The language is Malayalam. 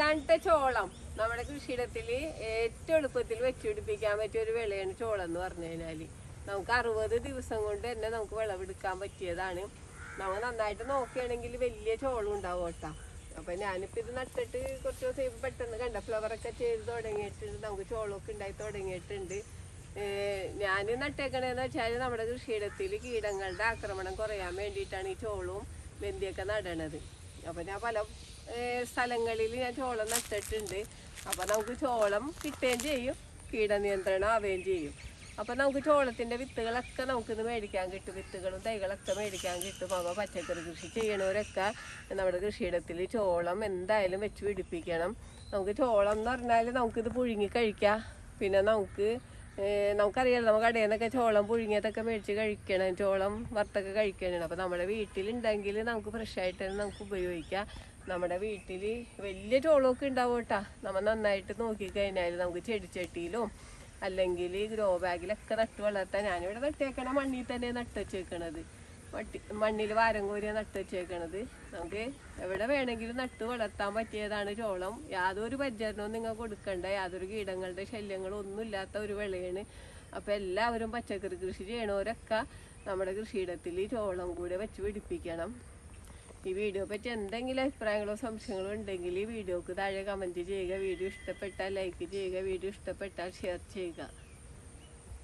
ഇതാണ് ചോളം. നമ്മുടെ കൃഷിയിടത്തിൽ ഏറ്റവും എളുപ്പത്തിൽ വെച്ചുപിടിപ്പിക്കാൻ പറ്റിയ ഒരു വിളയാണ് ചോളം എന്ന് പറഞ്ഞു കഴിഞ്ഞാൽ. നമുക്ക് 60 ദിവസം കൊണ്ട് തന്നെ നമുക്ക് വിളവെടുക്കാൻ പറ്റിയതാണ്. നമ്മൾ നന്നായിട്ട് നോക്കുകയാണെങ്കിൽ വലിയ ചോളം ഉണ്ടാവും കേട്ടോ. അപ്പം ഞാനിപ്പോൾ ഇത് നട്ടിട്ട് കുറച്ച് ദിവസം പെട്ടെന്ന് കണ്ട ഫ്ലവറൊക്കെ ചെയ്ത് തുടങ്ങിയിട്ടുണ്ട്. നമുക്ക് ചോളമൊക്കെ ഉണ്ടായി തുടങ്ങിയിട്ടുണ്ട്. ഞാൻ നട്ടേക്കണേന്ന് വെച്ചാൽ നമ്മുടെ കൃഷിയിടത്തിൽ കീടങ്ങളുടെ ആക്രമണം കുറയാൻ വേണ്ടിയിട്ടാണ് ഈ ചോളവും വെന്തിയൊക്കെ നടണത്. അപ്പം ഞാൻ പല സ്ഥലങ്ങളിൽ ഞാൻ ചോളം നട്ടിട്ടുണ്ട്. അപ്പം നമുക്ക് ചോളം കിട്ടുകയും ചെയ്യും, കീടനിയന്ത്രണം ആവുകയും ചെയ്യും. അപ്പം നമുക്ക് ചോളത്തിൻ്റെ വിത്തുകളൊക്കെ നമുക്കിന്ന് മേടിക്കാൻ കിട്ടും. വിത്തുകളും തൈകളൊക്കെ മേടിക്കാൻ കിട്ടും. അപ്പോൾ പച്ചക്കറി കൃഷി ചെയ്യണവരൊക്കെ നമ്മുടെ കൃഷിയിടത്തിൽ ചോളം എന്തായാലും വെച്ച് പിടിപ്പിക്കണം. നമുക്ക് ചോളം എന്ന് പറഞ്ഞാൽ നമുക്കിത് പുഴുങ്ങി കഴിക്കാം. പിന്നെ നമുക്കറിയാലോ, നമുക്ക് കടയിൽ നിന്നൊക്കെ ചോളം പുഴുങ്ങിയതൊക്കെ മേടിച്ച് കഴിക്കണം, ചോളം വറുത്തൊക്കെ കഴിക്കണം. അപ്പോൾ നമ്മുടെ വീട്ടിലുണ്ടെങ്കിൽ നമുക്ക് ഫ്രഷായിട്ട് തന്നെ നമുക്ക് ഉപയോഗിക്കാം. നമ്മുടെ വീട്ടിൽ വലിയ ചോളമൊക്കെ ഉണ്ടാവും കേട്ടോ. നമ്മൾ നന്നായിട്ട് നോക്കിക്കഴിഞ്ഞാൽ നമുക്ക് ചെടിച്ചട്ടിയിലും അല്ലെങ്കിൽ ഗ്രോ ബാഗിലൊക്കെ നട്ട് വളർത്താൻ. ഞാനിവിടെ നട്ടേക്കണ മണ്ണിൽ തന്നെ നട്ട് വെച്ചേക്കണത്. മണ്ണിൽ വാരം കോരിയാണ് നട്ട് വെച്ചേക്കണത്. നമുക്ക് എവിടെ വേണമെങ്കിലും നട്ട് വളർത്താൻ പറ്റിയതാണ് ചോളം. യാതൊരു പരിചരണവും നിങ്ങൾ കൊടുക്കണ്ട, യാതൊരു കീടങ്ങളുടെ ശല്യങ്ങളും ഒന്നും ഇല്ലാത്ത ഒരു വിളയാണ്. അപ്പോൾ എല്ലാവരും പച്ചക്കറി കൃഷി ചെയ്യണവരൊക്കെ നമ്മുടെ കൃഷിയിടത്തിൽ ചോളം കൂടെ വെച്ച് പിടിപ്പിക്കണം. ഈ വീഡിയോ പറ്റി എന്തെങ്കിലും അഭിപ്രായങ്ങളോ സംശയങ്ങളോ ഉണ്ടെങ്കിൽ ഈ വീഡിയോക്ക് താഴെ കമൻറ്റ് ചെയ്യുക. വീഡിയോ ഇഷ്ടപ്പെട്ടാൽ ലൈക്ക് ചെയ്യുക, വീഡിയോ ഇഷ്ടപ്പെട്ടാൽ ഷെയർ ചെയ്യുക.